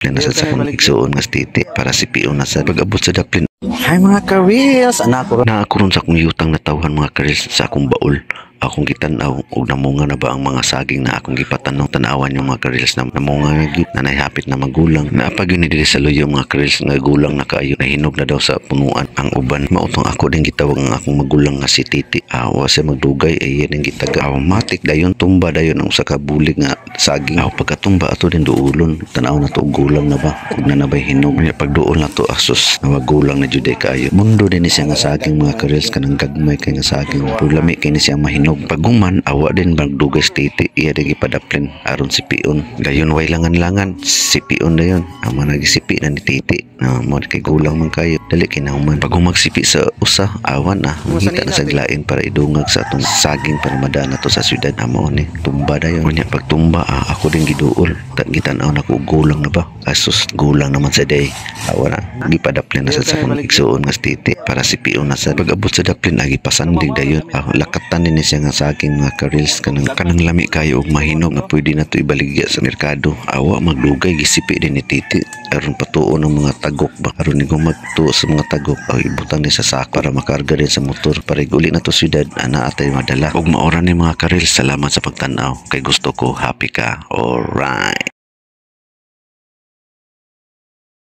daplin na sa akong igsuon nga titi para si pion na sa pag-abot sa daplin. Hi mga ka-reels, anak ko na ako ron sa akong yutang na tawhan mga ka-reels sa akong baul. Akong gitanaw og namunga na ba ang mga saging na akong gipatanaw tanawan yung mga ka-reels na namunga na gid na nahapit na magulang na apag yun diri sa luyo mga ka-reels nga gulang na kaayo nahinog na daw sa punuan ang uban mautong ako din gitawag ang akong magulang nga si Titi awa sa magdugay ay yan ang gitaga matik dayon tumba dayon ang usa ka bulig nga saging pagkatumba ato din duulon tanaw na to og gulang na ba ug nanabay hinog nya pagduol na to asus na gulang na jud kaayo mundo din ni siya nga saging mga ka-reels kanang gagmay kay nga saging pag lami kay ni siya mahinog paguman awa din magdugay si Titi iya di padaplin aron si pion gayon way langan-langan si pion dayon ang mga nagisipi na ni Titi na mo kay gulang man kayo dali kinahuman pag magsipi sa usa awan na makita na sa glain para idungag sa atong saging para madana to sa syudad amo ni tumba dayon nya pag tumba ako din giduol gitanaw na ko gulang na ba asus gulang naman sa day awa na gipadaplin na sa akong igsuon nga si Titi para si pion na sa pag-abot sa daplin agi pasandig dayon lakatan din siya nga saging mga ka-reels kanang lami kayo og mahinog nga pwede na to ibaligya sa merkado awa magdugay gisipi din ni Titi aron patuon ng mga tagok ba aron ni magtuo sa mga tagok ibutang ni sa sako para makarga din sa motor para iguli na to syudad ana atay madala ug maoran ni mga ka-reels salamat sa pagtan-aw kay gusto ko happy ka alright.